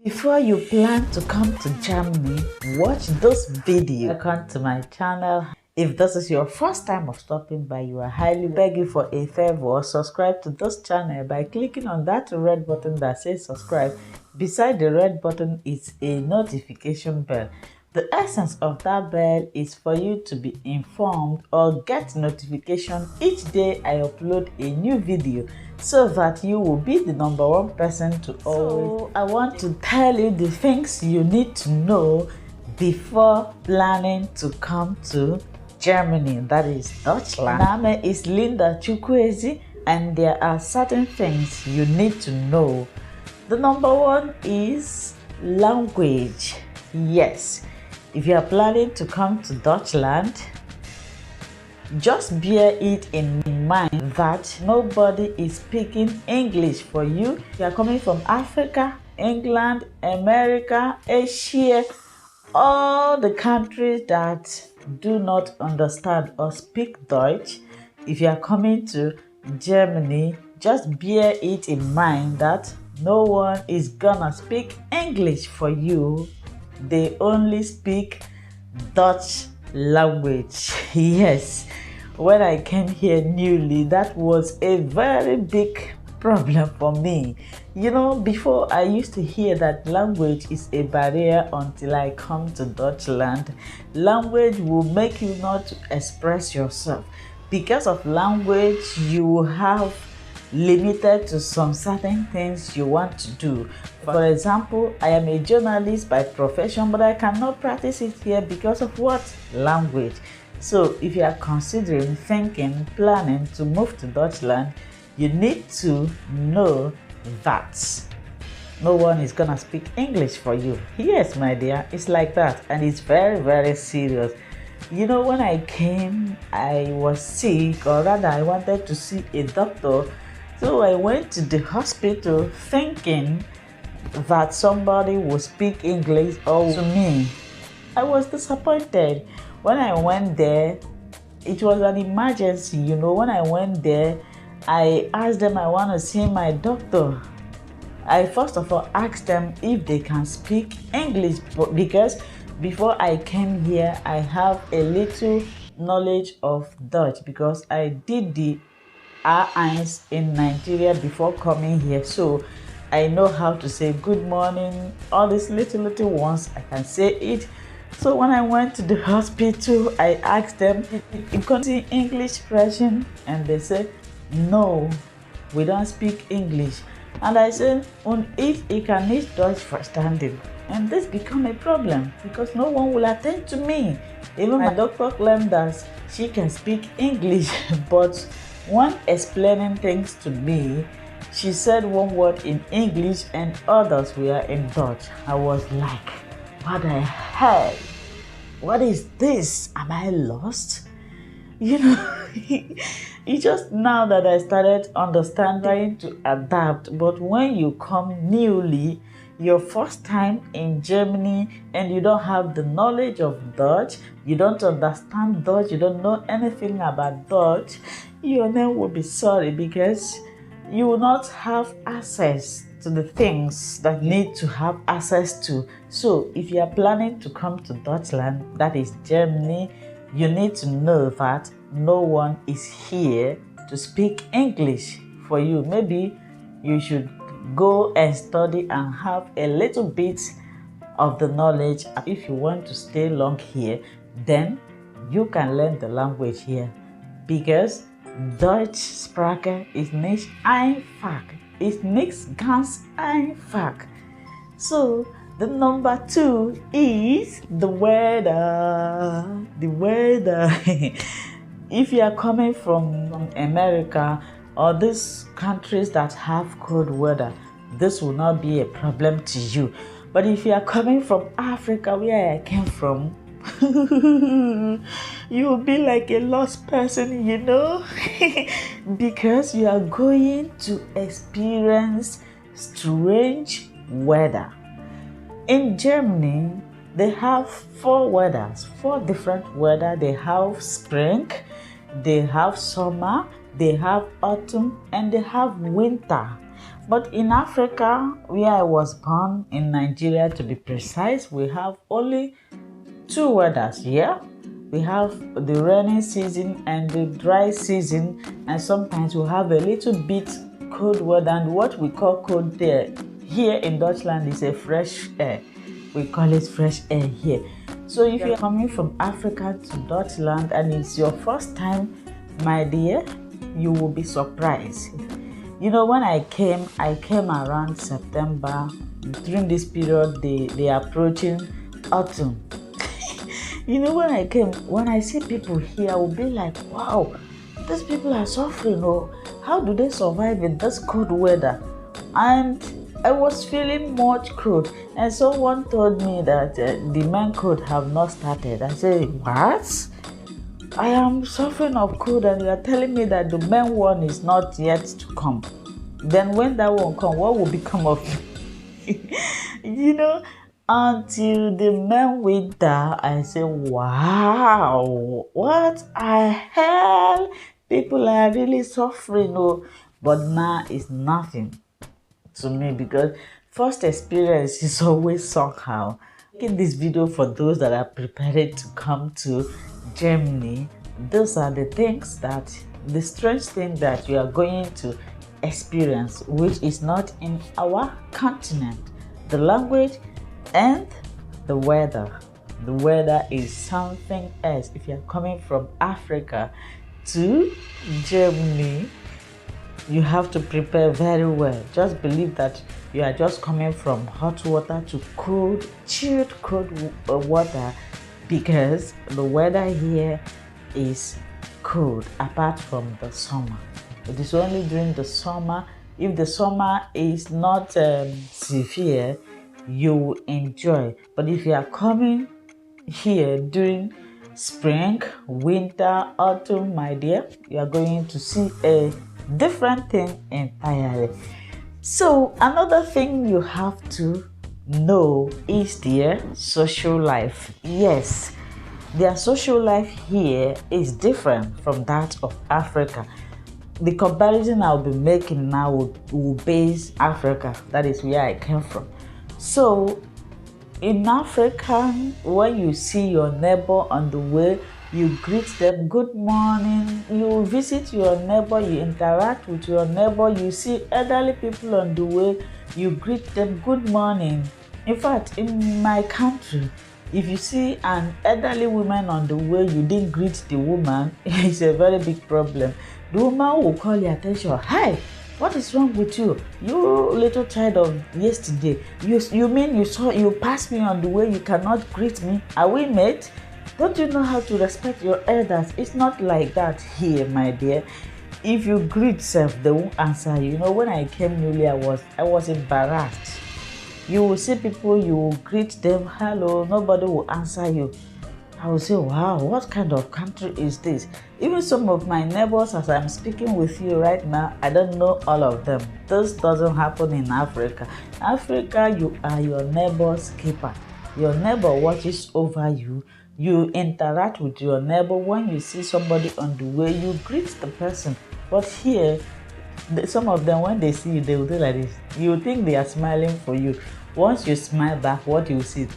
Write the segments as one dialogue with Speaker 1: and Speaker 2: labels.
Speaker 1: Before you plan to come to Germany, watch this video. Welcome to my channel. If this is your first time of stopping by, you are highly begging for a favor. Subscribe to this channel by clicking on that red button that says subscribe. Beside the red button is a notification bell. The essence of that bell is for you to be informed or get notification each day I upload a new video, so that you will be the #1 person to always. So I want to tell you the things you need to know before planning to come to Germany, that is Deutschland. My name is Linda Chukwuezi, and there are certain things you need to know. The #1 is language. Yes, if you are planning to come to Deutschland, just bear it in mind that nobody is speaking English for you. You are coming from Africa, England, America, Asia, all the countries that do not understand or speak Dutch. If you are coming to Germany, just bear it in mind that no one is gonna speak English for you. They only speak Dutch language. Yes, when I came here newly, that was a very big problem for me. You know, before I used to hear that language is a barrier until I come to Deutschland. Language will make you not to express yourself. Because of language, you will have limited to some certain things you want to do. For example, I am a journalist by profession, but I cannot practice it here because of what? Language. So if you are considering, thinking, planning to move to Deutschland, you need to know that no one is gonna speak English for you. Yes, my dear, it's like that, and it's very, very serious. You know, when I came, I was sick, or rather I wanted to see a doctor. So I went to the hospital thinking that somebody would speak English or to me. I was disappointed. When I went there, it was an emergency. You know, when I went there, I asked them I want to see my doctor. I first of all asked them if they can speak English, because before I came here, I have a little knowledge of Dutch because I did the R1 in Nigeria before coming here, so I know how to say good morning, all these little ones, I can say it. So when I went to the hospital, I asked them, you can see English version, and they said, no, we don't speak English. And I said, und ich kann nicht Deutsch verstanden. And this became a problem because no one will attend to me. Even my doctor claimed that she can speak English, but when explaining things to me, she said one word in English and others were in Dutch. I was like, what the hell? What is this? Am I lost? You know, it's just now that I started understanding, trying to adapt. But when you come newly, your first time in Germany, and you don't have the knowledge of Dutch, you don't understand Dutch, you don't know anything about Dutch, your name will be sorry because you will not have access to the things that you need to have access to. So if you are planning to come to Deutschland, that is Germany, you need to know that no one is here to speak English for you. Maybe you should go and study and have a little bit of the knowledge. If you want to stay long here, then you can learn the language here, because Deutsch Sprache ist nicht einfach. Ist nichts ganz einfach. So the #2 is the weather. The weather. If you are coming from America or these countries that have cold weather, this will not be a problem to you. But if you are coming from Africa, where I came from, you will be like a lost person, you know, because you are going to experience strange weather. In Germany, they have 4 weathers, 4 different weather. They have spring, they have summer, they have autumn, and they have winter. But in Africa, where I was born, in Nigeria to be precise, we have only two weathers here. We have the rainy season and the dry season, and sometimes we have a little bit cold weather, and what we call cold there here in Dutchland is a fresh air. We call it fresh air here. So if you're coming from Africa to Dutchland and it's your first time, my dear, you will be surprised. You know, when I came around September. During this period, they are approaching autumn. You know, when I see people here, I will be like, wow, these people are suffering. Oh, how do they survive in this cold weather? And I was feeling much cold. And someone told me that the main cold have not started. I said, what? I am suffering of cold and you are telling me that the main one is not yet to come. Then when that one comes, what will become of me? You know, until the main winter, I say, wow, what a hell? People are really suffering. Oh, but now it's nothing to me because first experience is always somehow. Making this video for those that are preparing to come to Germany, those are the things the strange thing that you are going to experience, which is not in our continent. The language and the weather. The weather is something else. If you're coming from Africa to Germany, you have to prepare very well. Just believe that you are just coming from hot water to cold, chilled cold water, because the weather here is cold apart from the summer. It is only during the summer. If the summer is not severe, you will enjoy. But if you are coming here during spring, winter, autumn, my dear, you are going to see a different thing entirely. So another thing you have to know is their social life. Yes, their social life here is different from that of Africa. The comparison I'll be making now will base Africa. That is where I came from. So in Africa, when you see your neighbor on the way, you greet them, good morning. You visit your neighbor, you interact with your neighbor. You see elderly people on the way, you greet them, good morning. In fact, in my country, if you see an elderly woman on the way, you didn't greet the woman, it's a very big problem. The woman will call your attention. Hi, what is wrong with you? You little child of yesterday. You mean you passed me on the way, you cannot greet me? Are we mates? Don't you know how to respect your elders? It's not like that here, my dear. If you greet self, they won't answer you. You know, when I came newly, I was embarrassed. You will see people, you will greet them, hello, nobody will answer you. I will say, wow, what kind of country is this? Even some of my neighbors, as I'm speaking with you right now, I don't know all of them. This doesn't happen in Africa. In Africa, you are your neighbor's keeper. Your neighbor watches over you. You interact with your neighbor. When you see somebody on the way, you greet the person. But here, some of them, when they see you, they will do like this. You think they are smiling for you. Once you smile back, what you see?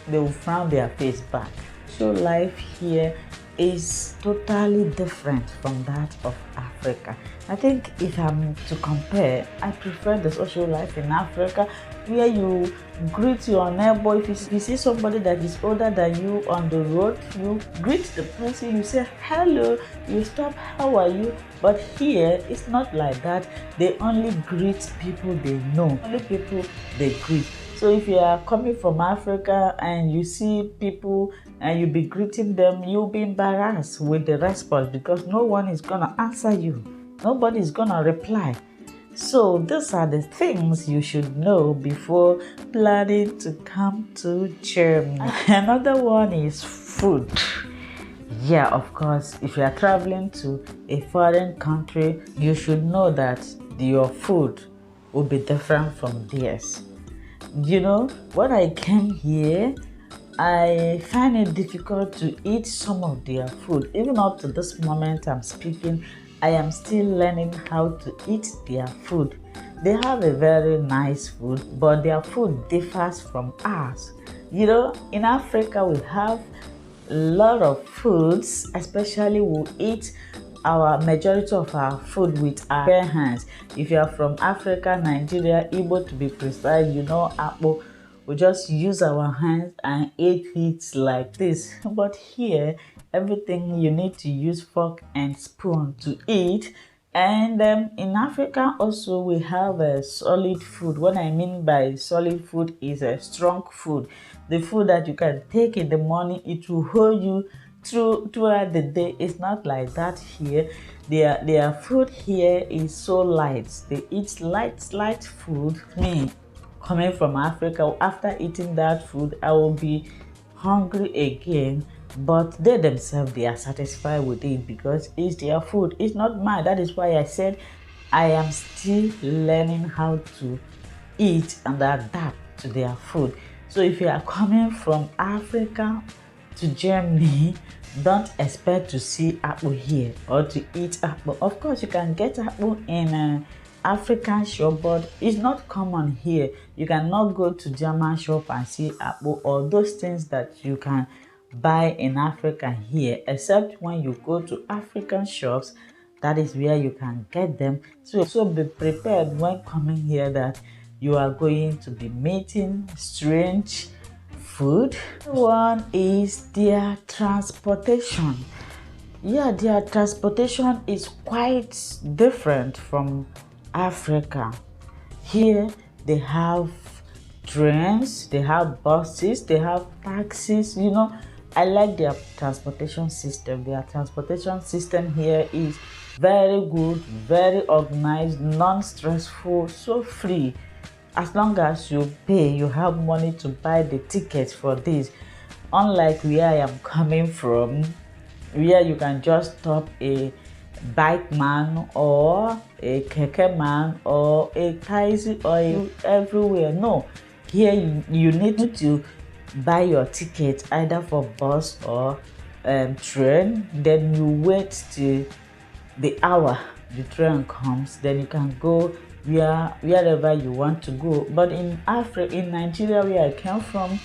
Speaker 1: They will frown their face back. So life here is totally different from that of Africa. I think if I'm to compare, I prefer the social life in Africa, where you greet your neighbor. If you see somebody that is older than you on the road, you greet the person, you say hello, you stop, how are you? But here it's not like that. They only greet people they know, only people they greet. So if you are coming from Africa and you see people and you be greeting them, you'll be embarrassed with the response because no one is gonna answer you. Nobody is gonna reply. So these are the things you should know before planning to come to Germany. Another one is food. Yeah, of course, if you are traveling to a foreign country, you should know that your food will be different from theirs. You know, when I came here, I find it difficult to eat some of their food. Even up to this moment I'm speaking, I am still learning how to eat their food. They have a very nice food, but their food differs from ours. In Africa, we have a lot of foods, especially we eat our majority of our food with our bare hands. If you are from Africa, Nigeria, Igbo to be precise, Akpo, we just use our hands and eat it like this. But here, everything you need to use fork and spoon to eat. And in Africa also we have a solid food. What I mean by solid food is a strong food. The food that you can take in the morning, it will hold you throughout the day. It's not like that here. Their food here is so light. They eat light food. Me, coming from Africa, after eating that food, I will be hungry again. But they themselves, they are satisfied with it because it's their food. It's not mine. That is why I said I am still learning how to eat and adapt to their food. So if you are coming from Africa to Germany, don't expect to see apple here or to eat apple. Of course, you can get apple in African shop, but it's not common here. You cannot go to German shop and see apple or those things that you can buy in Africa here, except when you go to African shops. That is where you can get them. So be prepared when coming here that you are going to be meeting strange food. One is their transportation. Yeah, their transportation is quite different from Africa. Here they have trains, they have buses, they have taxis. I like their transportation system. Their transportation system here is very good, very organized, non-stressful, so free. As long as you pay, you have money to buy the tickets for this. Unlike where I am coming from, where you can just stop a bike man or a keke man or a taxi or everywhere. No, here you need to buy your ticket either for bus or train. Then you wait till the hour the train comes. Then you can go wherever you want to go. But in Nigeria, where I came from,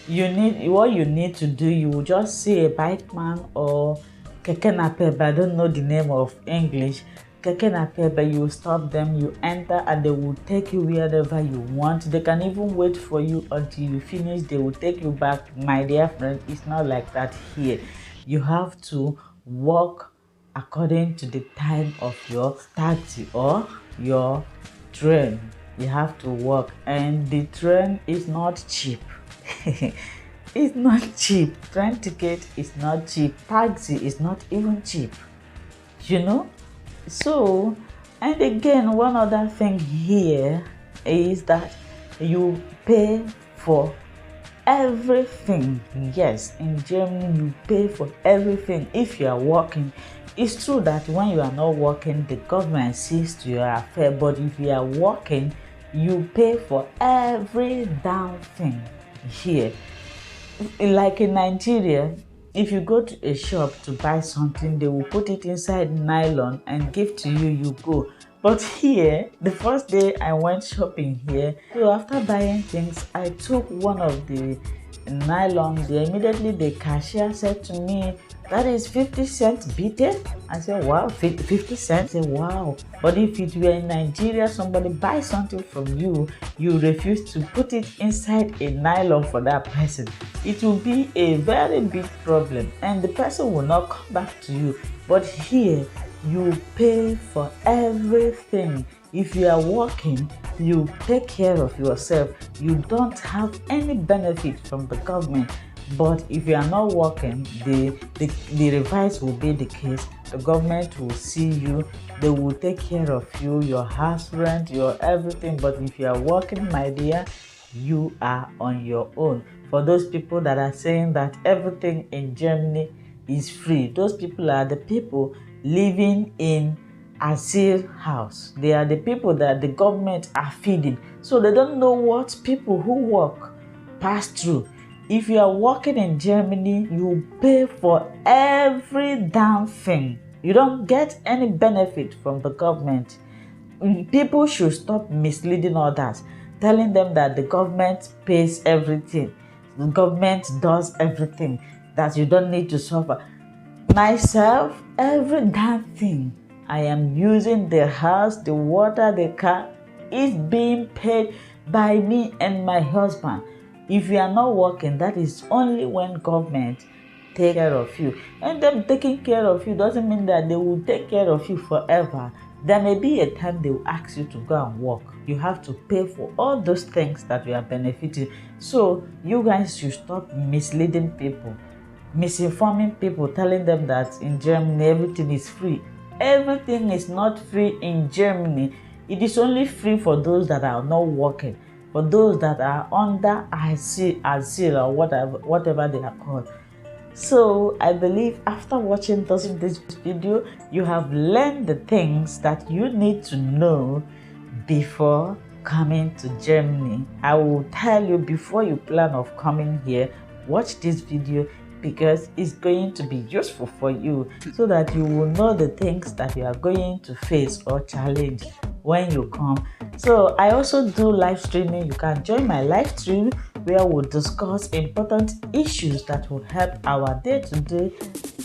Speaker 1: what you need to do, you will just see a bike man or keke napep. I don't know the name of English. Keke napep, you stop them, you enter, and they will take you wherever you want. They can even wait for you until you finish. They will take you back. My dear friend, it's not like that here. You have to walk according to the time of your taxi or your train. You have to walk, and the train is not cheap. It's not cheap. Train ticket is not cheap. Taxi is not even cheap. So, and again, one other thing here is that you pay for everything. Yes, in Germany, you pay for everything if you are working. It's true that when you are not working, the government sees to your affair, but if you are working, you pay for every damn thing here. Like in Nigeria, if you go to a shop to buy something, they will put it inside nylon and give to you, you go. But here, the first day I went shopping here, so after buying things, I took one of the nylon there. Immediately the cashier said to me, "That is 50 cents, beat it." I said, "Wow, 50 cents?" I said, "Wow." But if it were in Nigeria, somebody buys something from you, you refuse to put it inside a nylon for that person, it will be a very big problem and the person will not come back to you. But here, you pay for everything. If you are working, you take care of yourself. You don't have any benefit from the government. But if you are not working, the reverse will be the case. The government will see you, they will take care of you, your house rent, your everything. But if you are working, my dear, you are on your own. For those people that are saying that everything in Germany is free, those people are the people living in asylum house. They are the people that the government are feeding. So they don't know what people who work pass through. If you are working in Germany, you pay for every damn thing. You don't get any benefit from the government. People should stop misleading others, telling them that the government pays everything, the government does everything, that you don't need to suffer. Myself, every damn thing I am using, the house, the water, the car, is being paid by me and my husband. If you are not working, that is only when government take care of you. And them taking care of you doesn't mean that they will take care of you forever. There may be a time they will ask you to go and work. You have to pay for all those things that you are benefiting. So you guys should stop misleading people, misinforming people, telling them that in Germany everything is free. Everything is not free in Germany. It is only free for those that are not working, for those that are under asile or whatever they are called. So I believe after watching this video, you have learned the things that you need to know before coming to Germany. I will tell you, before you plan of coming here, watch this video, because it's going to be useful for you, so that you will know the things that you are going to face or challenge when you come. So I also do live streaming. You can join my live stream where we'll discuss important issues that will help our day-to-day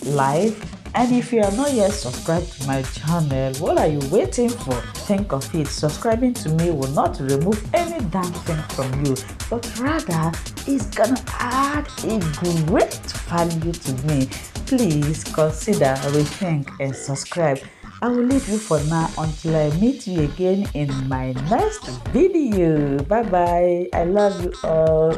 Speaker 1: life. And if you are not yet subscribed to my channel, what are you waiting for? Think of it. Subscribing to me will not remove any damn thing from you, but rather it's gonna add a great value to me. Please consider, rethink, and subscribe. I will leave you for now until I meet you again in my next video. Bye bye. I love you all.